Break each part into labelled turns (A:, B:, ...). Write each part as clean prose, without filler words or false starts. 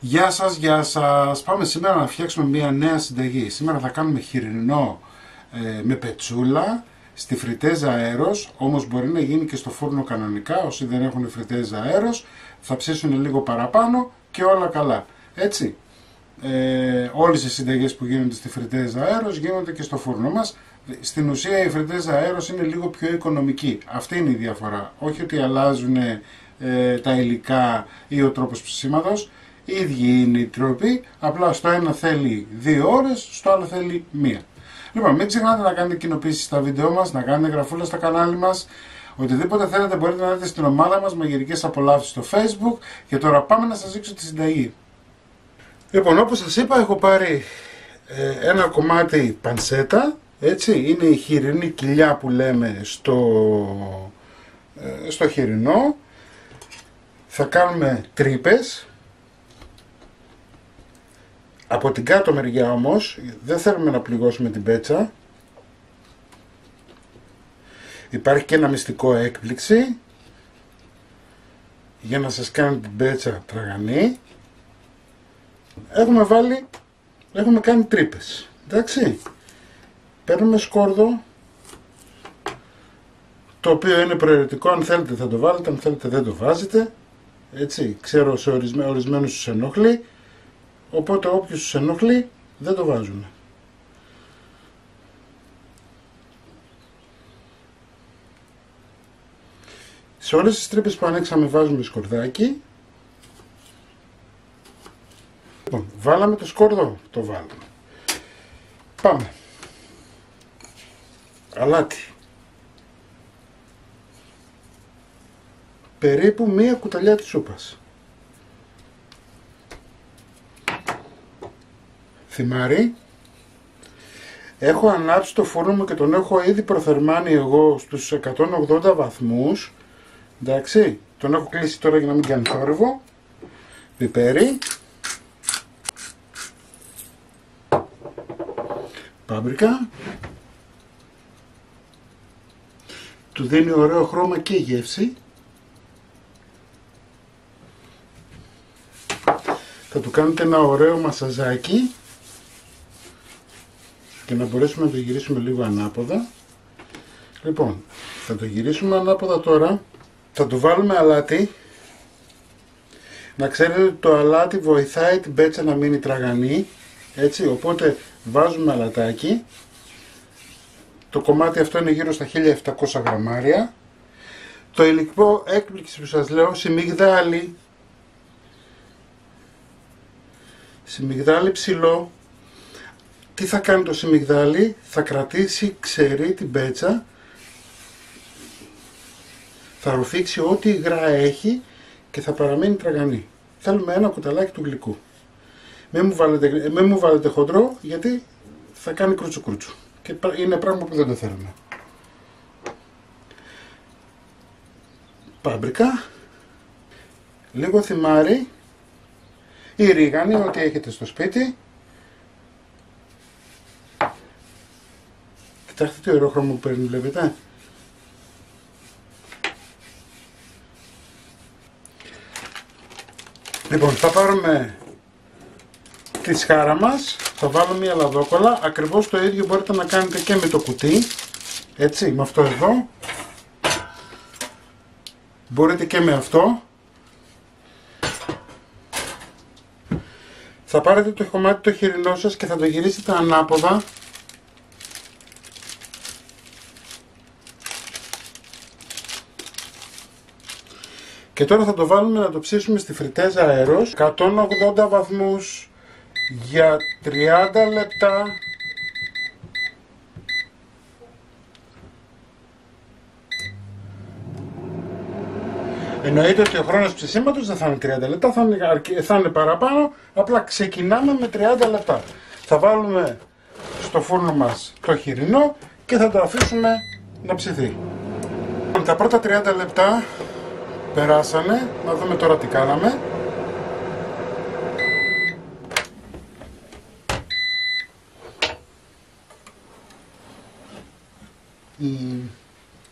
A: Γεια σας, γεια σας. Πάμε σήμερα να φτιάξουμε μια νέα συνταγή. Σήμερα θα κάνουμε χοιρινό με πετσούλα στη φριτέζα αέρος, όμως μπορεί να γίνει και στο φούρνο κανονικά. Όσοι δεν έχουν φριτέζα αέρος θα ψήσουν λίγο παραπάνω και όλα καλά. Έτσι, όλες οι συνταγές που γίνονται στη φριτέζα αέρος γίνονται και στο φούρνο μας. Στην ουσία η φριτέζα αέρος είναι λίγο πιο οικονομική. Αυτή είναι η διαφορά. Όχι ότι αλλάζουν τα υλικά ή ο τρόπος ψησίματος. Οι ίδιοι είναι οι τρόποι, απλά στο ένα θέλει 2 ώρες, στο άλλο θέλει 1. Λοιπόν, μην ξεχνάτε να κάνετε κοινοποίησεις στα βίντεο μας, να κάνετε γραφούλα στο κανάλι μας. Οτιδήποτε θέλετε μπορείτε να δείτε στην ομάδα μας, μαγειρικές απολαύσεις στο Facebook. Και τώρα πάμε να σας δείξω τη συνταγή. Λοιπόν, όπως σας είπα, έχω πάρει ένα κομμάτι πανσέτα. Έτσι, είναι η χοιρινή κοιλιά που λέμε στο χοιρινό. Θα κάνουμε τρύπες. Από την κάτω μεριά όμως, δεν θέλουμε να πληγώσουμε την πέτσα. Υπάρχει και ένα μυστικό έκπληξη για να σας κάνει την πέτσα τραγανή. Έχουμε κάνει τρύπες. Εντάξει. Παίρνουμε σκόρδο, το οποίο είναι προαιρετικό. Αν θέλετε θα το βάλετε, αν θέλετε δεν το βάζετε. Έτσι, ξέρω σε ορισμένους τους ενοχλεί. Οπότε όποιος τους ενοχλεί δεν το βάζουν. Σε όλες τις τρύπες που ανοίξαμε βάζουμε σκορδάκι. Λοιπόν, βάλαμε το σκόρδο, το βάλουμε. Πάμε. Αλάτι. Περίπου 1 κουταλιά της σούπας. Θυμάρι. Έχω ανάψει το φούρνο μου και τον έχω ήδη προθερμάνει εγώ στους 180 βαθμούς. Εντάξει, τον έχω κλείσει τώρα για να μην κάνει θόρυβο. Πιπέρι. Πάμπρικα. Του δίνει ωραίο χρώμα και γεύση. Θα του κάνετε ένα ωραίο μασαζάκι και να μπορέσουμε να το γυρίσουμε λίγο ανάποδα. Λοιπόν, θα το γυρίσουμε ανάποδα τώρα. Θα του βάλουμε αλάτι. Να ξέρετε ότι το αλάτι βοηθάει την πέτσα να μείνει τραγανή. Έτσι, οπότε βάζουμε αλατάκι. Το κομμάτι αυτό είναι γύρω στα 1700 γραμμάρια. Το υλικό έκπληξη που σας λέω, σιμιγδάλι. Σιμιγδάλι ψηλό. Τι θα κάνει το σιμιγδάλι? Θα κρατήσει ξερή την πέτσα. Θα ρουφήξει ό,τι υγρά έχει και θα παραμείνει τραγανή. Θέλουμε ένα κουταλάκι του γλυκού. Μην μου βάλετε χοντρό, γιατί θα κάνει κρούτσου κρούτσου. Και είναι πράγμα που δεν το θέλουμε. Πάμπρικα. Λίγο θυμάρι. Ή ρίγανη, ό,τι έχετε στο σπίτι. Κοιτάξτε τι ωραίο χρώμα που παίρνει, βλέπετε. Λοιπόν, θα πάρουμε τη σχάρα μας, θα βάλω μια λαδόκολλα. Ακριβώς το ίδιο μπορείτε να κάνετε και με το κουτί. Έτσι, με αυτό εδώ. Μπορείτε και με αυτό. Θα πάρετε το κομμάτι το χοιρινό σας και θα το γυρίσετε ανάποδα. Και τώρα θα το βάλουμε να το ψήσουμε στη φριτέζα αέρος. 180 βαθμούς για 30 λεπτά. Εννοείται ότι ο χρόνος ψησίματος δεν θα είναι 30 λεπτά, θα είναι παραπάνω, απλά ξεκινάμε με 30 λεπτά. Θα βάλουμε στο φούρνο μας το χοιρινό και θα το αφήσουμε να ψηθεί. Τα πρώτα 30 λεπτά περάσανε, να δούμε τώρα τι κάναμε.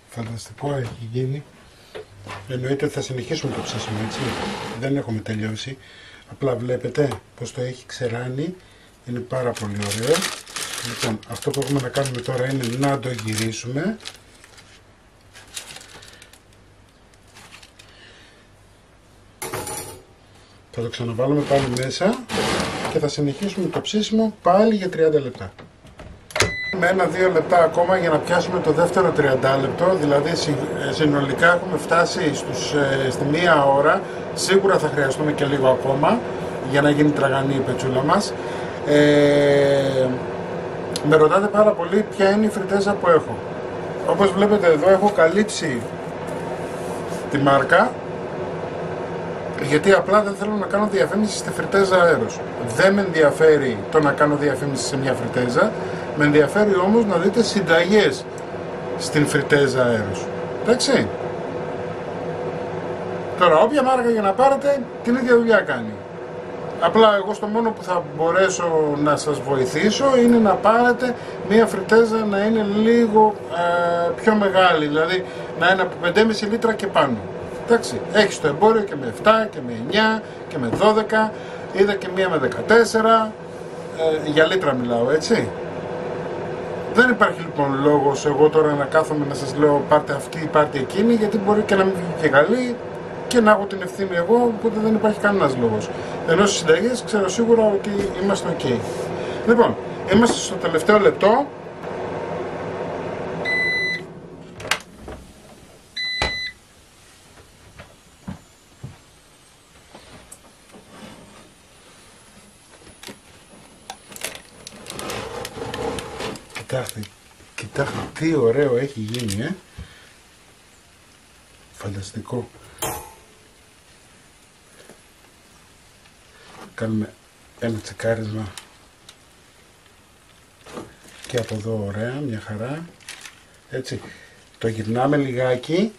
A: Φανταστικό έχει γίνει. Εννοείται ότι θα συνεχίσουμε το ψήσιμο, έτσι. Δεν έχουμε τελειώσει. Απλά βλέπετε πως το έχει ξεράνει, είναι πάρα πολύ ωραίο. Λοιπόν, αυτό που έχουμε να κάνουμε τώρα είναι να το γυρίσουμε. Θα το ξαναβάλουμε πάλι μέσα και θα συνεχίσουμε το ψήσιμο πάλι για 30 λεπτά. Με 1-2 λεπτά ακόμα για να πιάσουμε το δεύτερο 30 λεπτό, δηλαδή συνολικά έχουμε φτάσει στη 1 ώρα. Σίγουρα θα χρειαστούμε και λίγο ακόμα για να γίνει τραγανή η πετσούλα μας. Με ρωτάτε πάρα πολύ ποια είναι η φριτέζα που έχω. Όπως βλέπετε εδώ έχω καλύψει τη μάρκα, γιατί απλά δεν θέλω να κάνω διαφήμιση στη φριτέζα αέρος. Δεν με ενδιαφέρει το να κάνω διαφήμιση σε μια φριτέζα, με ενδιαφέρει όμως να δείτε συνταγές στην φριτέζα αέρος. Εντάξει. Τώρα όποια μάρκα για να πάρετε την ίδια δουλειά κάνει. Απλά εγώ στο μόνο που θα μπορέσω να σας βοηθήσω είναι να πάρετε μια φριτέζα να είναι λίγο πιο μεγάλη, δηλαδή να είναι από 5,5 λίτρα και πάνω. Εντάξει, έχει στο εμπόριο και με 7 και με 9 και με 12, είδα και μία με 14, για λίτρα μιλάω, έτσι. Δεν υπάρχει λοιπόν λόγος εγώ τώρα να κάθομαι να σας λέω πάρτε αυτή, πάρτε εκείνη, γιατί μπορεί και να μην βγει και καλή και να έχω την ευθύνη εγώ, οπότε δεν υπάρχει κανένας λόγος. Ενώ στις συνταγές ξέρω σίγουρα ότι είμαστε ok. Λοιπόν, είμαστε στο τελευταίο λεπτό. Κοιτάξτε τι ωραίο έχει γίνει, φανταστικό. Κάνουμε ένα τσεκάρισμα και από εδώ, ωραία, μια χαρά. Έτσι, το γυρνάμε λιγάκι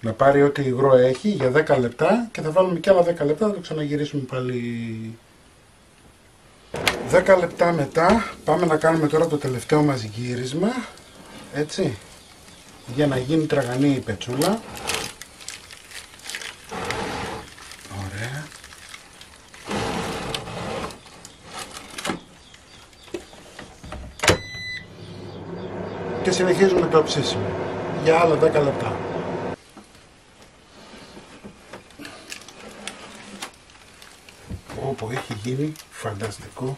A: να πάρει ό,τι υγρό έχει για 10 λεπτά και θα βάλουμε και άλλα 10 λεπτά, θα το ξαναγυρίσουμε πάλι. 10 λεπτά μετά πάμε να κάνουμε τώρα το τελευταίο μας γύρισμα, έτσι, για να γίνει τραγανή η πετσούλα. Ωραία. Και συνεχίζουμε το ψήσιμο για άλλα 10 λεπτά. Όπου έχει γίνει φανταστικό.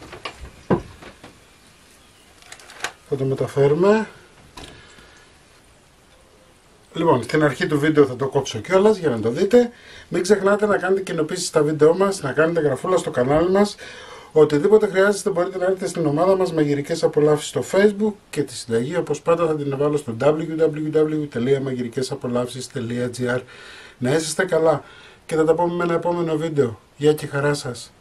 A: Θα το μεταφέρουμε. Λοιπόν, στην αρχή του βίντεο θα το κόψω κιόλας για να το δείτε. Μην ξεχνάτε να κάνετε κοινοποίησεις στα βίντεό μας, να κάνετε γραφούλα στο κανάλι μας. Οτιδήποτε χρειάζεστε μπορείτε να έρθετε στην ομάδα μας Μαγειρικές Απολαύσεις στο Facebook και τη συνταγή όπως πάντα θα την βάλω στο www.magirikesapolavsis.gr. Να είσαστε καλά και θα τα πούμε με ένα επόμενο βίντεο. Γεια και χαρά σας.